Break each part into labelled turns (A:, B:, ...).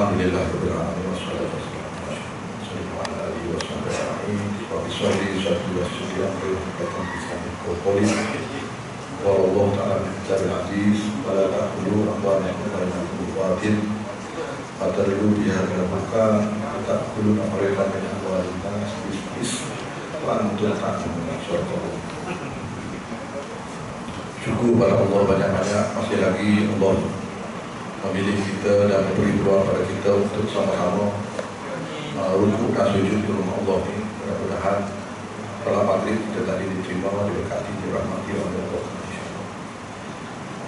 A: Alhamdulillahirabbil alamin wassalatu wassalamu ala alihi washabihi wa bisawli syadu wasyudiyan berkaitan kisah Qolis wallahu ta'ala bikitabil aziz wa la ta'kulu amwalakum bainakum bil batil wa tadlu biha ila buka ta'kulu amwalakum min amwalin nas bis wa antum ta'lamun. Syukur pada Allah banyak-banyak, masih lagi Allah memilih kita dan memberi peluang pada kita untuk sama-sama rukuk dan sujud di rumah Allah ini. Mudah-mudahan salat maghrib kita tadi diterima, diberkati, dirahmati oleh Allah.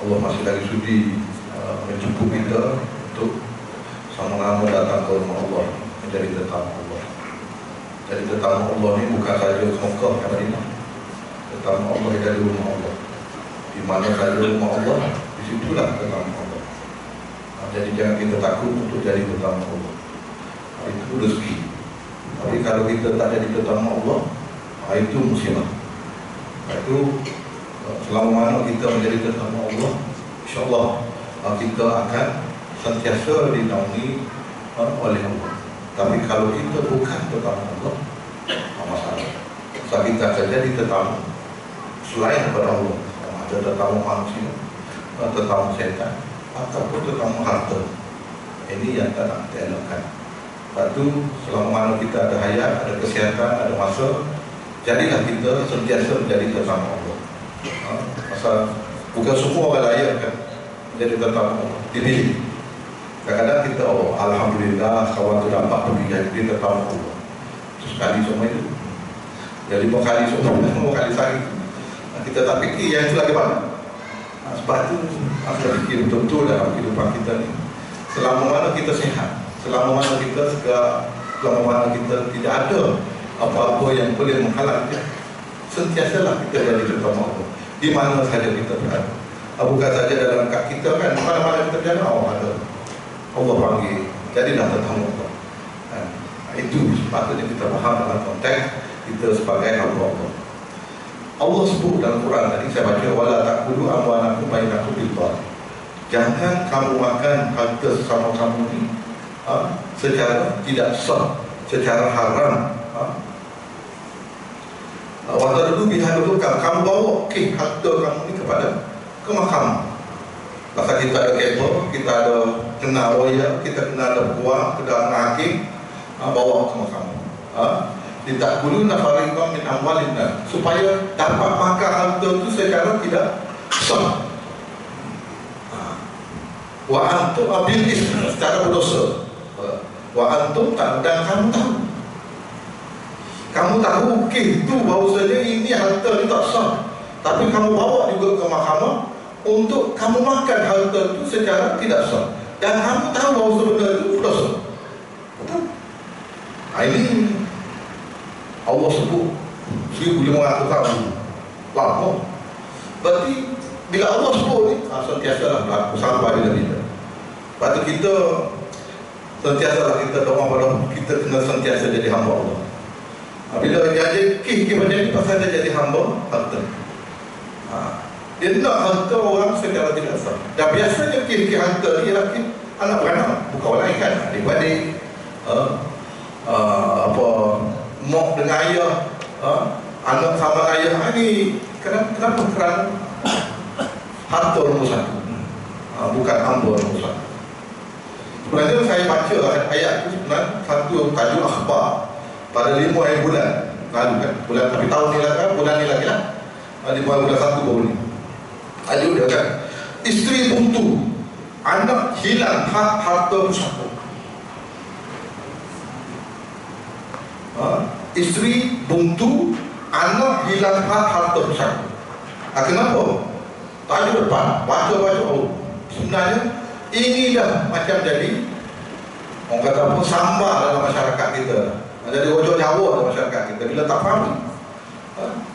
A: Allah masih lagi sudi mencukup kita untuk sama-sama datang ke rumah Allah, menjadi tetamu Allah. Jadi tetamu Allah ini bukan saja Mekah dan Madinah. Tetamu Allah dari rumah Allah. Di mana saja rumah Allah, di situlah tetamu Allah. Jadi jangan kita takut untuk jadi tetamu Allah. Itu rezeki. Tapi kalau kita tak jadi tetamu Allah, itu musibah. Itu selama mana kita menjadi tetamu Allah, insyaAllah kita akan sentiasa dinaungi oleh Allah. Tapi kalau kita bukan tetamu Allah, masalah. Sebab kita akan jadi tetamu selain daripada Allah. Ada tetamu manusia, tetamu setan, ataupun tetamu harta. Ini yang tak nak kita elakkan. Lepas tu selama mana kita ada hayat, ada kesihatan, ada masa, jadilah kita sentiasa menjadi tetamu Allah. Pasal bukan semua orang layak kan menjadi tetamu Allah. Dipilih. Kadang-kadang kita alhamdulillah kawan tu dapat pergi jadi tetamu Allah. Sekali semua itu. Jadi 5 kali semua, 5 kali sehari. Kita tak fikir yang itu lagi banyak. Sebab itu kita fikir betul-betul dalam kehidupan kita ni. Selama mana kita sihat, selama mana kita tidak ada apa-apa yang boleh menghalang kita, sentiasalah kita jadi tetamu Allah. Di mana saja kita berada. Bukan saja dalam kat kita kan, mana-mana kita berada, ada Allah panggil, jadilah tetamu Allah. Itu sepatutnya kita faham dalam konteks kita sebagai hamba Allah. Allah sebut dalam Quran tadi saya baca, wala ta'kulu amwalakum bainakum bil batil. Jangan kamu makan harta sesama kamu ni secara tidak sah, secara haram. Waktu dulu bihadukan kamu bawa harta kamu ni ke mahkamah. Pasal kita ada kabel, kita ada kenal lawyer, kita kenal ada buah, kita ada hakim, bawa ke mahkamah. Tidak perlu nafariqam min amwalin nas, supaya dapat makan harta itu secara tidak sah. Wa antum bil ism, secara berdosa. Wa antum tak, dan kamu tahu itu bahawasanya ini harta ini tak sah, tapi kamu bawa juga ke mahkamah untuk kamu makan harta itu secara tidak sah, dan kamu tahu bahawa sebenarnya itu berdosa. Betul? Ini Allah sebut 1500 tahun lama. Berarti bila Allah sebut ni, sentiasalah berlaku sampai bila-bila. Lepas tu kita sentiasalah kita doa pada kita kena sentiasa jadi hamba Allah. Bila jadi kih macam ni, pasal dia jadi hamba harta. Dia nak harta orang secara tidak sah. Dan biasanya kih harta ni ialah anak beranak, bukan orang lain kan, adik-adik, mak dengan ayah, anak sama ayah. Ini kenapa? Kerana harta nombor satu, bukan hamba nombor satu. Sebenarnya saya baca ayat itu sebenarnya satu tajuk akhbar pada 5 bulan lalu kan, bulan tapi tahun ni lah kan, bulan ni lagi lah, 5 bulan 1 baru ni. Tajuk dia kan, isteri buntu, anak hilang hak harta pusaka. Isteri buntu, anak hilang hak harta pusaka. Kenapa? Tajuk depan, baca sebenarnya ini dah macam jadi orang kata apa, sambar dalam masyarakat kita. Jadi wajah Jawa dalam masyarakat kita. Bila tak faham,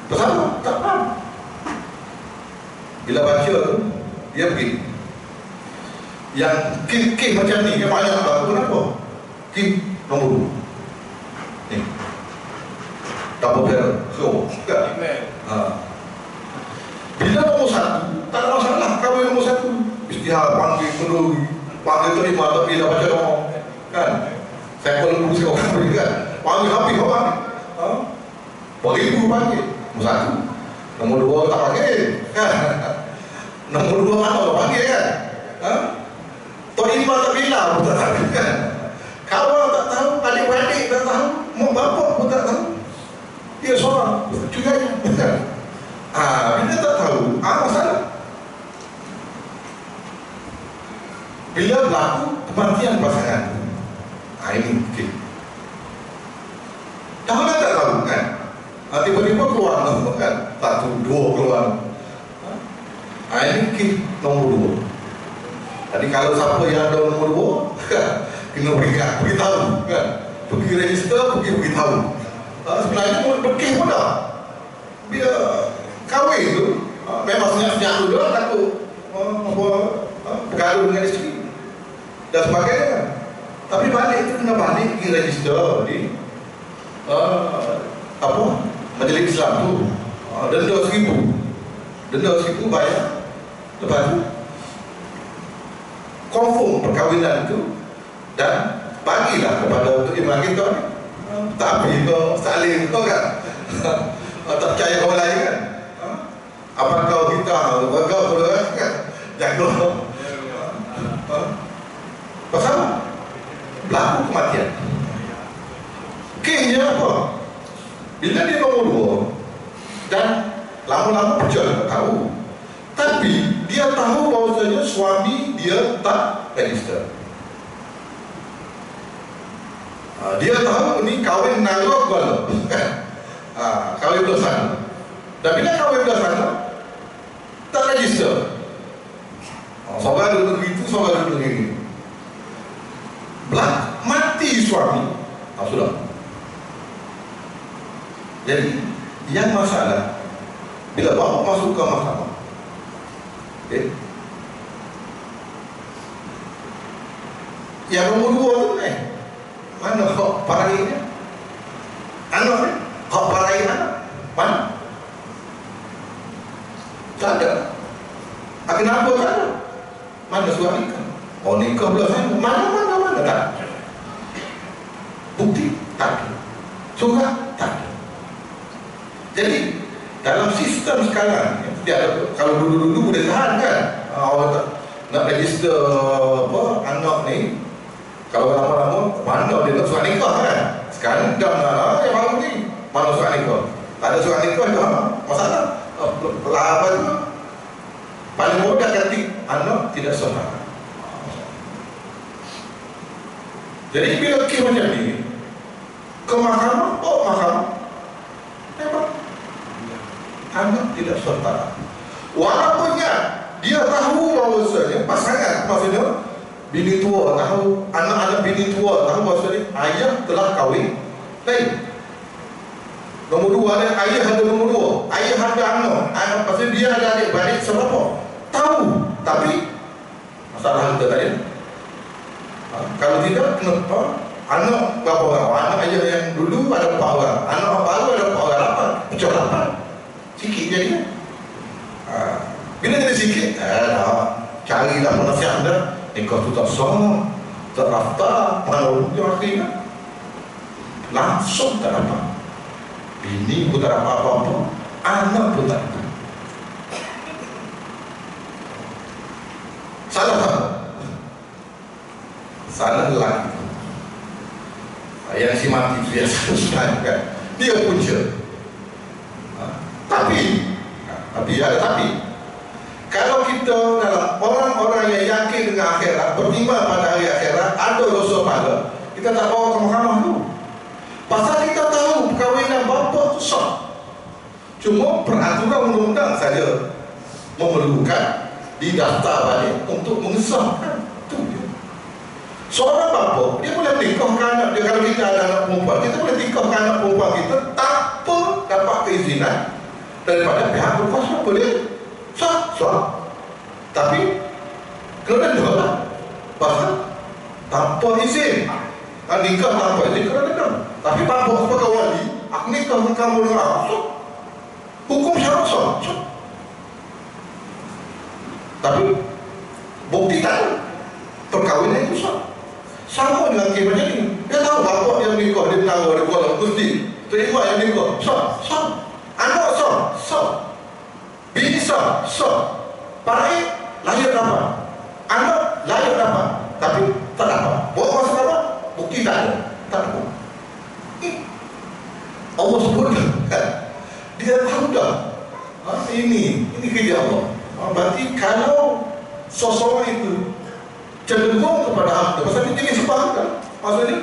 A: bersama tak faham. Bila baca tu, dia pergi yang kih macam ni, yang banyak lah. Kenapa? Kih nombor 2 ni double barrel, so kan? Bila nombor 1, tak ada masalah. Kalau nombor 1 istihar, panggil terima, tapi bila baca doa kan? Saya perlu seorang beri kan? Panggil habis orang. Beribu panggil. Nombor satu. Nombor dua tak panggil. Kan? Nombor dua mana tak panggil kan? Tok lima tak bilang pun tak tahu kan? Kawan tak tahu, adik-adik tak tahu, mak bapak pun tak tahu. Dia seorang curianya. Bila tak tahu, masalah. Bila berlaku kematian pasangan, ini mungkin. Dah lah tak tahu kan? Tiba-tiba keluar kan? Satu, dua keluar. Ini mungkin nombor dua. Jadi kalau siapa yang ada nombor dua, kena beritahu kan? Pergi register, pergi beritahu. Sebenarnya berkeh pun dah. Bila kahwin tu, memang senyap-senyap tu dah takut bergaduh dengan isteri dan sebagainya. Tapi balik tu kena balik pergi register di Majlis Islam tu. Denda 1,000 bayar. Lepas tu confirm perkahwinan itu dan bagilah kepada untuk imam kita ni. Tak habis kau saling kau kan. Tak percaya orang lain kan. Apa kau kita kau kan jaga. Pasal berlaku kematian. Kehnya apa? Bila dia nombor dua dan lama-lama pecah tak tahu. Tapi dia tahu bahawasanya suami dia tak register. Dia tahu ni kahwin nangok kalau kahwin belah sana. Dan bila kahwin belah sana tak register. Saudara duduk begitu, saudara duduk begini. Belah mati suami. Sudah. Jadi yang masalah bila bawa masuk ke mahkamah. Okay. Yang nombor dua tu mana hak parainya? Anak ni? Hak parai anak? Mana? Tak ada. Kenapa tak ada? Mana surat nikah? Nikah belah sana. Mana tak? Bukti? Tak ada. Surat? Tak ada. Jadi dalam sistem sekarang kalau dulu-dulu boleh tahan kan, nak register anak ni. Kalau lama-lama mana dia nak surat nikah kan. Sekarang dah nak yang baru ni mana surat nikah. Tak ada surat nikah dah masalah. Apa tu paling mudah ganti anak tidak saudara. Jadi bila kes macam ni ke mahkamah, mahkamah memang anak tidak saudara. Walaupun dia tahu bahawasanya pasangan, maksudnya bini tua tahu, anak-anak bini tua tahu bahawasanya ayah telah kahwin lain. Nombor dua ada ayah ada nombor dua, ayah ada anak pasal dia ada adik-beradik seberapa tahu, tapi masalah kita tadi. Kalau tidak, kenapa anak berapa orang? Anak ayah yang dulu ada 4 orang, anak baru ada 4 orang, 8, pecah 8 sikit jadinya. Bila jadi sikit, carilah penasihat anda. Nikah tu tak sah, tak daftar, mana orang akhirnya langsung tak dapat. Bini pun tak dapat apa-apa, anak pun tak dapat. Salah tak? Salah lelaki. Yang si mati biasa kan, dia punca. Tapi ada tapi. Kalau kita dalam orang-orang yang yakin dengan akhirat, beriman pada hari akhirat, ada dosa pahala, kita tak bawa ke mahkamah tu. Pasal kita tahu perkahwinan bapa tu sah. Cuma peraturan undang-undang saja memerlukan didaftar balik untuk mengesahkan. Itu dia. Seorang bapa, dia boleh nikahkan anak dia. Kalau kita ada anak perempuan, kita boleh nikahkan anak perempuan kita tanpa dapat keizinan daripada pihak berkuasa. Boleh? Sah. Tapi kena denda lah. Pasal tanpa izin. Nikah tanpa izin kena denda. Tapi bapa sebagai wali, aku nikah dengan kamu dengan aku, hukum syarat sah. Tapi bukti tak ada. Perkahwinan itu sah.
B: Sama dengan kes macam ni. Dia tahu bapak yang nikah, dia tahu dia kuala mesti terima yang nikah. Sah. Anak sah. Bini sah. Paraik layak dapat. Anak layak dapat. Tapi tak dapat. Bawa masa dapat, bukti tak ada. Tak dapat. Allah sebut kan? Dia tahu dah. Ini kerja Allah. Berarti kalau seseorang itu cenderung kepada harta, pasal dia jenis sebab kan? Maksudnya,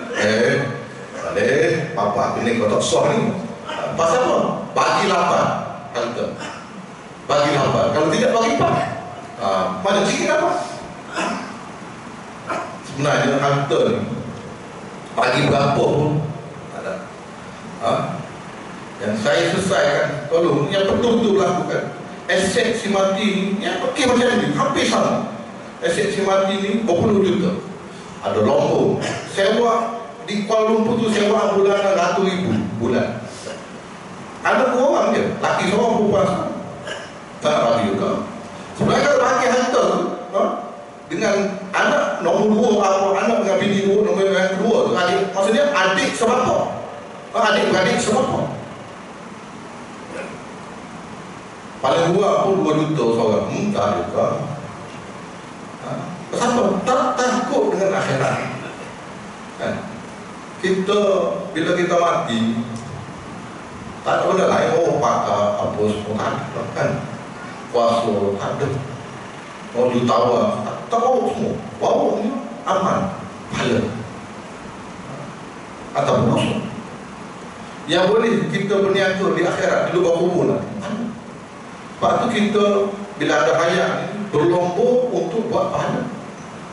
B: boleh, bapak ini kau tak sah ni. Pasal apa? Bagi lapar harta. Bagi lapar. Kalau tidak bagi apa? Mana sikit apa? Sebenarnya harta ni bagi berapa pun ada. Yang saya selesaikan, tolong yang betul-betul lakukan. Aset si mati ni, yang pakai macam ni, hampir sama. Aset si mati ni berpuluh juta. Ada Lombok, sewa di Kuala Lumpur tu sewa bulanan RM100,000 bulan. Ada 2 orang je, laki seorang, perempuan seorang. Tak nak bagi juga. Sebenarnya kalau bagi harta tu, dengan anak nombor 2 atau anak dengan bini 2, nombor yang kedua tu, adik, maksudnya adik sebapa. Adik-beradik sebapa. Paling dua pun 2 juta seorang. Tak juga. Kenapa? Tak takut dengan akhirat. Kan? Kita, bila kita mati, tak ada benda lain. Pakar apa semua tak ada. Kan? Kuasa tak ada. Jutawan tak bawa semua. Bawa ni aman. Pahala. Atau dosa. Yang boleh kita berniaga di akhirat, di lubang kubur nanti. Sebab tu kita bila ada hayat berlomba untuk buat pahala,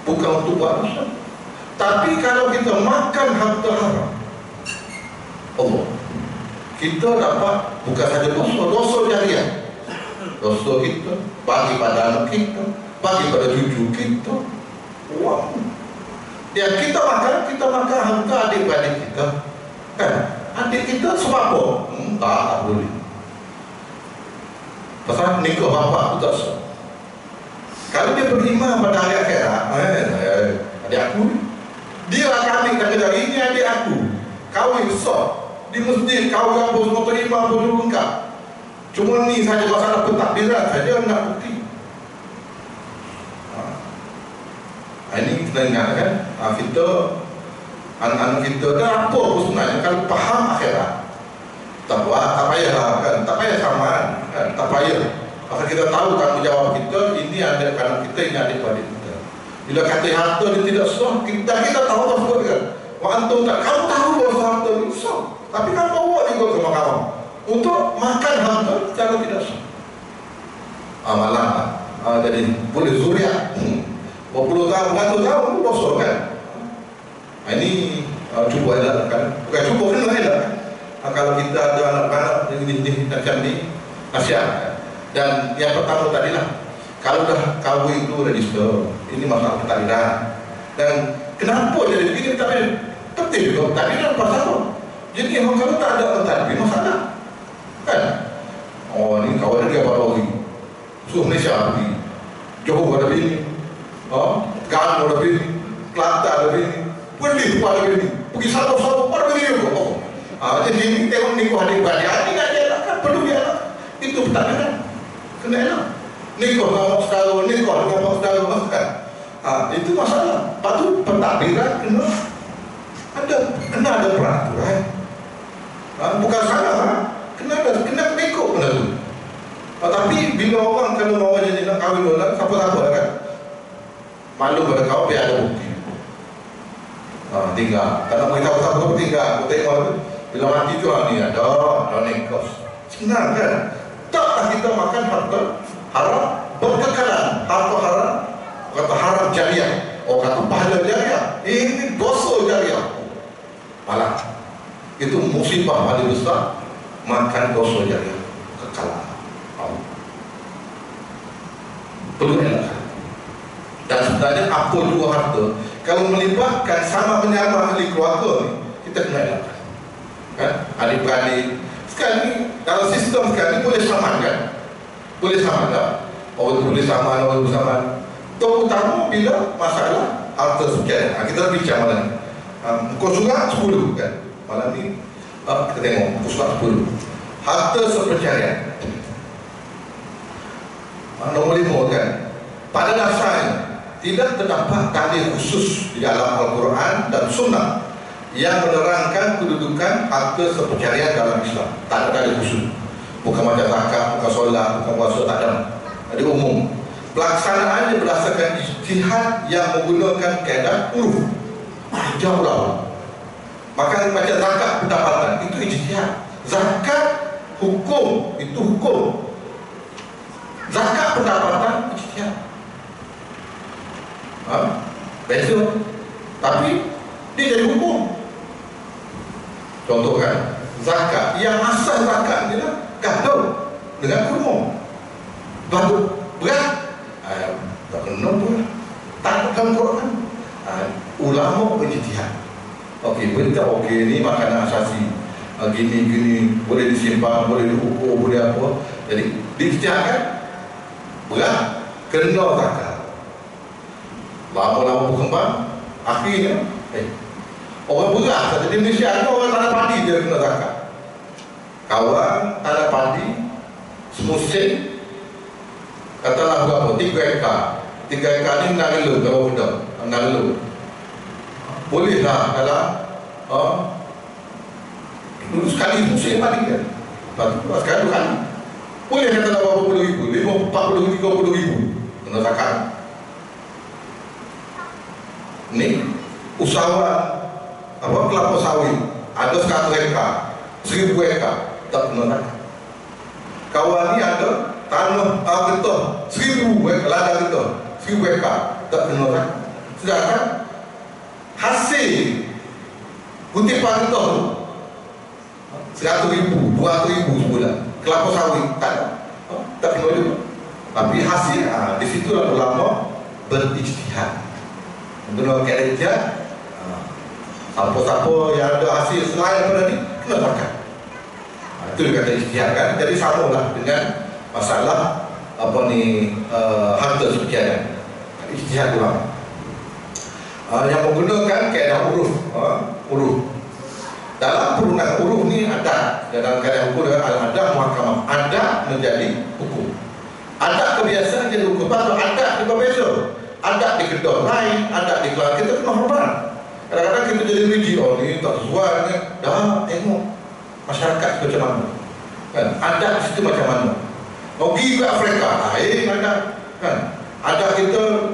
B: bukan untuk buat dosa. Tapi kalau kita makan harta haram, Allah, kita dapat bukan saja dosa jariah. Dosa kita bagi pada anak kita, bagi pada cucu kita. Wow. Ya, kita makan harta adik-adik kita. Kan? Adik kita sebab apa? Tak boleh. Pasal nikah bapak tu tak sah. Kalau dia beriman pada hari akhirat, adik aku, dia akan ambil kata dari ini adik aku, kahwin sah di masjid, kahwin apa semua terima apa dulu lengkap. Cuma ni saja masalah pentadbiran saja nak bukti. Ini kita ingat kan, kita anak-anak kita dah apa pun sebenarnya kalau faham akhirat, tak payah kan, tak payah samaan kan, tak payah. Pasal kita tahu tanggungjawab kita, ini ada anak kita, ini adik-adik kita. Bila kata harta dia tidak sah, kita tahu apa sebut kan. Antum tak, kamu tahu bahawa harta ini sah, tapi kamu bawa juga ke mahkamah untuk makan harta secara tidak sah. Malah jadi boleh zuriat berpuluh tahun, beratus tahun dosa kan. Ini cuba elakkan, bukan cuba kena elakkan. Kalau kita ada anak-anak yang macam ni, nasihat. Dan yang pertama tadilah, kalau dah kahwin itu register, ini masalah pentadbiran. Dan kenapa jadi begini? Tapi penting juga pentadbiran pasal apa? Jadi kalau tak ada pentadbiran, masalah kan? Oh, ni kawan dia baru lagi suruh Malaysia pergi, Johor ada bini, Gano ada bini, Kelantan ada bini, Perlis pun ada bini, pergi satu-satu ada bini juga. Jadi ini tengok nikah adik-adik, adik nak elak kan? Perlu dia elak. Itu pentadbiran, kena elak. Nikah dengan saudara, nikah dengan saudara kan? Itu masalah. Lepas tu pentadbiran kena ada peraturan. Bukan salah, kena ikut benda tu. Tapi bila orang kalau bawa janji nak kahwin orang, siapa-siapa kan? Malu pada kau, biar ada bukti. Tinggal. Tak nak beritahu siapa-siapa tinggal. Aku tengok bila mati tu ni ada nikah. Senang kan? Tak kita makan harta haram berkekalan. Harta haram, kata haram jariah. Kata pahala jariah. Ini dosa jariah. Malah itu musibah paling besar, makan dosa jariah, kekalan. Perlu elakkan. Dan sebenarnya apa juga harta, kalau melibatkan sama menyama ahli keluarga ni, kita kena elakkan. Kan? Adik-beradik sekarang ni, dalam sistem sekarang ni boleh saman kan? Boleh saman tak? Orang tu boleh saman, orang tu saman. terutama bila masalah harta sekian. Kita bincang malam ni. Muka surat 10 kan. Malam ni kita tengok muka surat 10. Harta sepercayaan. Nombor 5 kan. Pada dasarnya tidak terdapat dalil khusus di dalam Al-Quran dan Sunnah yang menerangkan kedudukan harta sepercayaan dalam Islam. Tak ada dalil khusus. Bukan macam zakat, bukan solat, bukan puasa, tak ada. Ada umum. Pelaksanaannya berdasarkan ijtihad yang menggunakan kaedah uruf. Jauh lah. Maka macam zakat pendapatan itu ijtihad. Zakat hukum itu hukum. Zakat pendapatan ijtihad. Beza. Tapi dia jadi hukum. Contoh kan, zakat yang asal zakat dia lah gaduh dengan kurma. Baru berat. Tak kena pun. Tak dalam Quran. Ulama berijtihad. Okey, betul okey ni makanan asasi. Gini boleh disimpan, boleh diukur, boleh apa. Jadi diijtihadkan berat kena zakat. Lama-lama berkembang, akhirnya orang beras kata di Malaysia ada orang tanah padi dia kena zakat. Kawan tanah padi semusim katalah berapa? 3 ekar. 3 ekar ni nak lelu kalau muda, nak lelu. Boleh lah kalau dulu sekali musim padi kan. Lepas tu sekarang 2 kali. Boleh katalah berapa puluh ribu, 50, 40, 30 ribu kena zakat. Ni usahawan kelapa sawit ada 100 ekar, 1000 ekar tak kena zakat. Kawan ni ada tanah getah 1000 ekar, ladang getah 1000 ekar tak kena zakat. Sedangkan hasil kutipan getah tu 100,000, 200,000 sebulan kelapa sawit tak kena juga. Tapi hasil di situlah ulama berijtihad. Menurut kaedah siapa-siapa yang ada hasil selain daripada ni kena zakat. Itu dia kata ijtihad kan. Jadi sama lah dengan masalah harta sepercayaan. Ijtihad ulama yang menggunakan kaedah uruf. Dalam perundangan uruf ni adat. Dalam kaedah hukum dengan al-adat muhkamah. Adat menjadi hukum. Adat kebiasaan jadi hukum. Lepas tu adat dia berbeza. Adat di kedai lain, adat di keluarga kita kena hormat. Kadang-kadang kita jadi rigid, ni tak sesuai dengan. Dah tengok masyarakat macam mana kan? Adat di situ macam mana. Pergi ke Afrika lain adat kan? Adat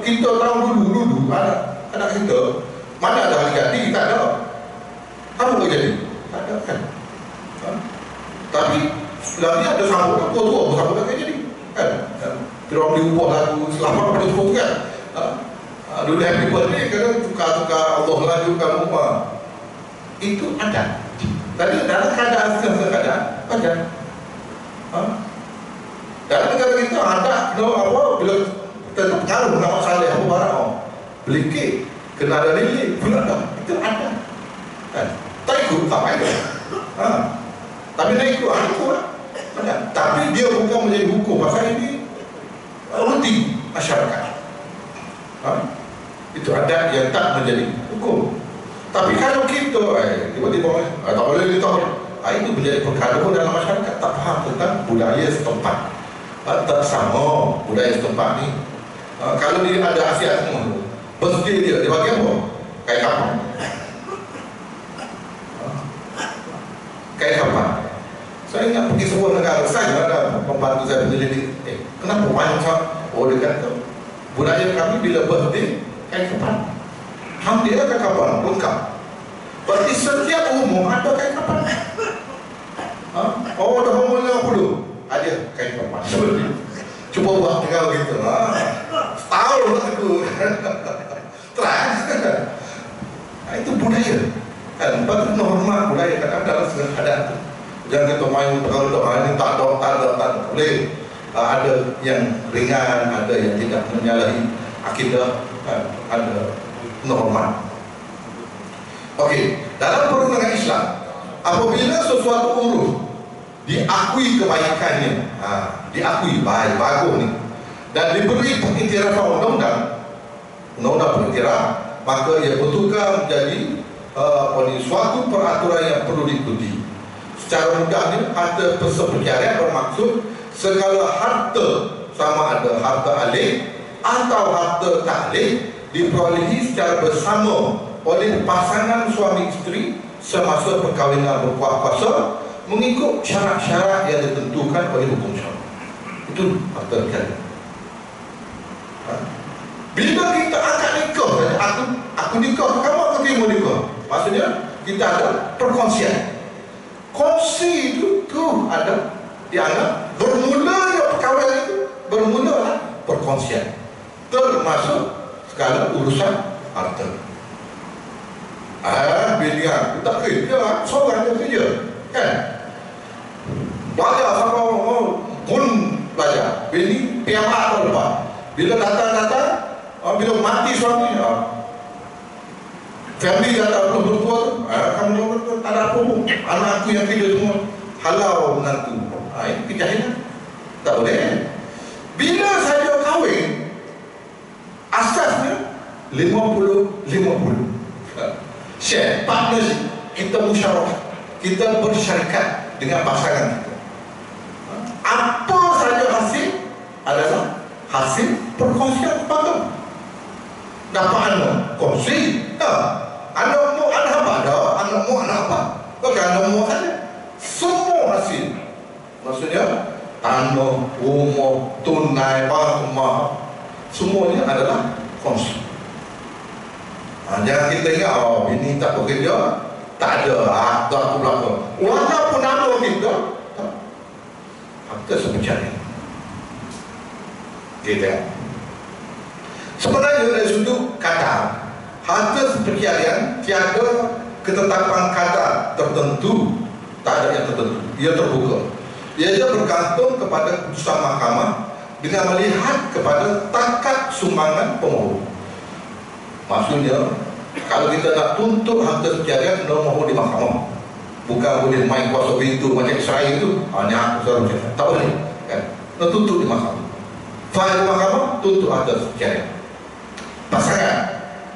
B: kita tahu dulu adat kita. Mana ada hari jadi, tak ada. Apa boleh jadi? Tak ada kan? Tapi lagi ada sambut tua-tua bersambut lagi jadi kan? Kita orang diubah lagu selamat pada tua kan? Dulu happy birthday kadang tukar-tukar Allah lagi tukar rumah. Itu adat. Tadi dalam keadaan adat. Dalam negara kita adat bila tetap pengaruh nama salih apa barang beli kek kena ada nilai pun ada. Itu adat kan? Tak ikut tak payah. Tapi nak ikut ikut lah. Tapi dia bukan menjadi hukum. Pasal ini rutin masyarakat. Itu adat yang tak menjadi hukum. Tapi kalau kita tiba-tiba tak boleh ditolak, itu menjadi perkara dalam masyarakat tak faham tentang budaya setempat. Tak sama budaya setempat ni. Kalau dia ada Asia semua, birthday dia bagi apa? Kain kapal. Kain kapal. Saya ingat pergi sebuah negara, saya ada pembantu saya penyelidik. Kenapa banyak sangat? Dia kata budaya kami bila birthday kain kapan. Hampir ada kapan lengkap. Berarti setiap umum ada kain kapan. Ada umur 50 ada kain kapan. Cuba buat tinggal gitu. Setahun lah aku. Terang. Itu budaya. Kan bagus hormat budaya kadang-kadang dalam adat tu. Jangan kita main kalau ini tak ada boleh. Ada yang ringan, ada yang tidak menyalahi akidah, ada norma. Okey, dalam perundangan Islam, apabila sesuatu uruf diakui kebaikannya, diakui baik, bagus ni, dan diberi pengiktirafan undang-undang, undang-undang perkiraan, maka ia bertukar menjadi suatu peraturan yang perlu diikuti. Secara mudahnya, harta persepercayaan bermaksud segala harta, sama ada harta alih atau harta taklih, diperolehi secara bersama oleh pasangan suami isteri semasa perkahwinan berkuah kuasa mengikut syarat-syarat yang ditentukan oleh hukum syara. Itu harta percayaan. Bila kita akad nikah, aku nikah, kamu aku terima nikah. Maksudnya kita ada perkongsian. Kongsi itu ada dianggap bermula perkahwinan itu bermula perkongsian, termasuk segala urusan harta. Bilian tak kerja, seorang kerja, kan? Belajar sama pun belajar. Bini piamak atau lepas. Bila datang, bila mati suami, family datang belum bertua tu, kamu tak ada apa pun. Anak aku yang kerja semua halau menantu. Ini kejahilan. Tak boleh. Bila saja kahwin, asasnya 50-50. Share, partnership. Kita musyawarah, kita bersyarikat dengan pasangan kita. Apa saja hasil adalah hasil perkongsian patut. Dapat anak kongsi, anakmu anak apa? Anakmu anak apa? Bukan anakmu saja. Semua hasil, maksudnya tanah, rumah, tunai, rumah, semuanya adalah kongsi. Jangan kita ingat, ini tak bekerja, tak ada harta aku belakang. Walaupun nama kita, harta sepercayaan. Kita sebenarnya dari sudut kata, harta sepercayaan tiada ketetapan kata tertentu, tak ada yang tertentu. Ia terbuka. Ia bergantung kepada putusan mahkamah dengan melihat kepada takat sumbangan pemohon. Maksudnya, kalau kita nak tuntut harta sepercayaan, kena mohon di mahkamah. Bukan boleh main kuasa pintu macam Israel itu. Hanya aku selalu cakap, tak boleh, kan? Kena tuntut di mahkamah. Faham di mahkamah, tuntut harta sepercayaan. Pasangan,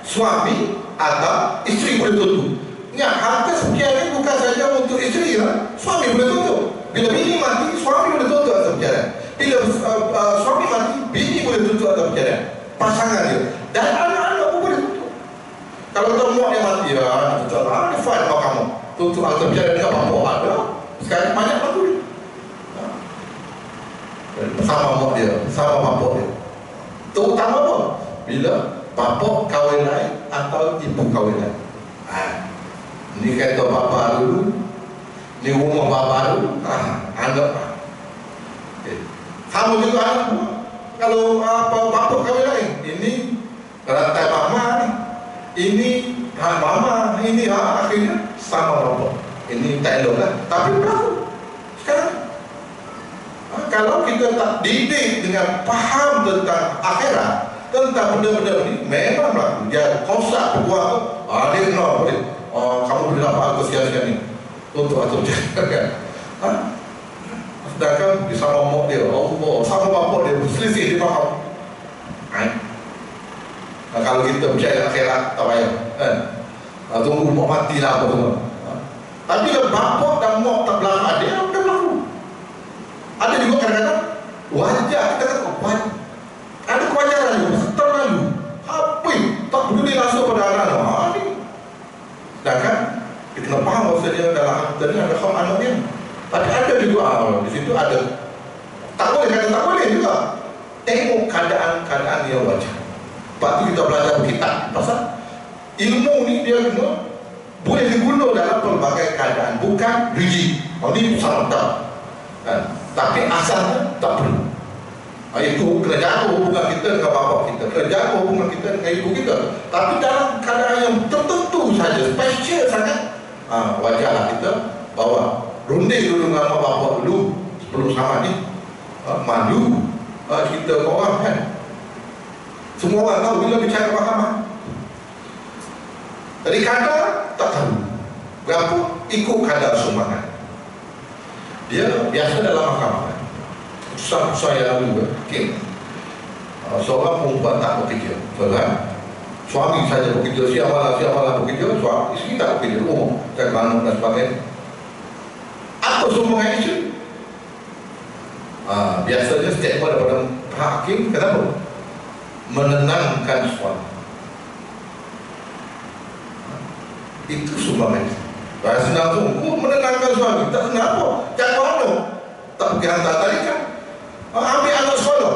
B: suami atau isteri boleh tuntut. Ingat, harta sepercayaan bukan saja untuk isteri, suami boleh tuntut. Bila bini mati, suami boleh tuntut harta sepercayaan. Bila suami mati, bini boleh tuntut harta sepercayaan. Pasangan dia dan anak-anak pun boleh tuntut. Kalau kita muak yang mati, dia fight mahkamah, tuntut harta sepercayaan dengan bapa ada. Sekarang banyak batu dia. Sama mak dia, sama bapak dia. Terutama apa? Bila bapak kahwin lain atau ibu kahwin lain. Ni kata bapa dulu, ni rumah bapa dulu, anggap. Sama juga anak pun. Kalau bapa kahwin lain, ini rantai mama ni, ini mama, ini akhirnya sama bapa. Ini tak elok lah. Tapi berlaku sekarang. Kalau kita tak didik dengan faham tentang akhirat, tentang benda-benda ni, memang berlaku. Dia kosak peguam, dia kenal boleh. Kamu boleh dapat harga sekian-sekian ni untuk atur jalan, kan? Sedangkan dia sama mak dia, Allah, sama bapak dia, selisih dia faham. Kalau kita percaya akhirat, tak payah, kan? Tunggu mak mati lah apa semua. Tapi kalau bapak dan mak tak berlaku, dia dah berlaku. Ada juga kadang-kadang wajar, kita kata ada kewajaran juga, terlalu apa tak peduli langsung pada anak-anak ni. Sedangkan kita kena faham bahawa dia dalam harta ni ada hak anaknya. Tapi ada juga di situ ada, tak boleh kata tak boleh juga. Tengok keadaan-keadaan yang wajar. Lepas tu kita belajar kitab, pasal ilmu ni dia kena boleh diguna dalam pelbagai keadaan, bukan rigid. Ini sama tak, kan? Tapi asalnya tak perlu. Itu kena jaga hubungan kita dengan bapa kita, kena jaga hubungan kita dengan ibu kita. Tapi dalam keadaan yang tertentu saja, spesial sangat, wajarlah kita bawa runding dulu dengan mak bapa dulu sebelum sama ni. Malu kita ke orang, kan? Semua orang tahu bila bicara mahkamah. Jadi kadar tak tahu berapa, ikut kadar sumbangan. Dia biasa dalam mahkamah, putusan yang lalu, seorang perempuan tak bekerja, Suami saja bekerja, siap malam bekerja, suami isteri tak bekerja rumah, cari manuk dan sebagainya. Apa sumbangan isteri? Biasanya statement daripada hakim, kenapa? Menenangkan suami. Itu sumbangan isteri. Bahasa senang tu, menenangkan suami. Tak kenapa? Cari manuk, tak pergi hantar tarikan. Ambil anak sekolah,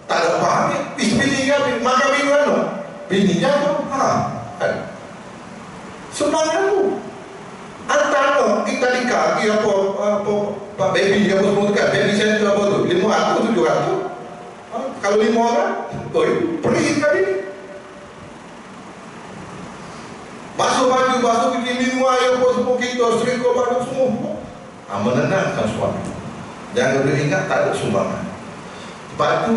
B: tak ada pahamnya. Bini ambil, makan bini manuk. Bini jatuh, kan? Semangat tu. Antara kita dikaki apa Pak baby apa semua tu kan, baby center apa tu, 500, 700. Kalau 5 orang, pergi kali ni. Basuh baju, basuh bikin minum air apa semua kita, serika baju semua. Menenangkan suami. Jangan boleh ingat tak ada sumbangan. Sebab tu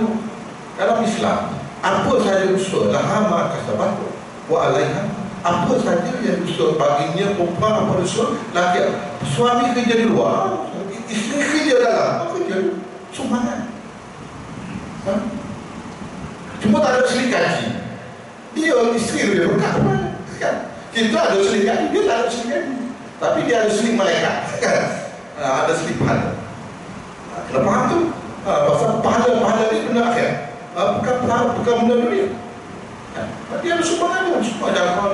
B: dalam Islam, apa saja usaha lahama kasabatu wa alaiha, apa saja yang usaha baginya perempuan apa usaha laki, suami kerja di luar, isteri kerja dalam, apa kerja sumbangan. Cuma tak ada seling gaji. Dia isteri dia berkat kan? Kita ada seling gaji, dia tak ada seling gaji, tapi dia ada seling malaikat kan? Ada seling pahala. Kena faham tu. Pasal pahala ni benda akhir, bukan benda dunia. Dia ada sumbangan dia, supaya apa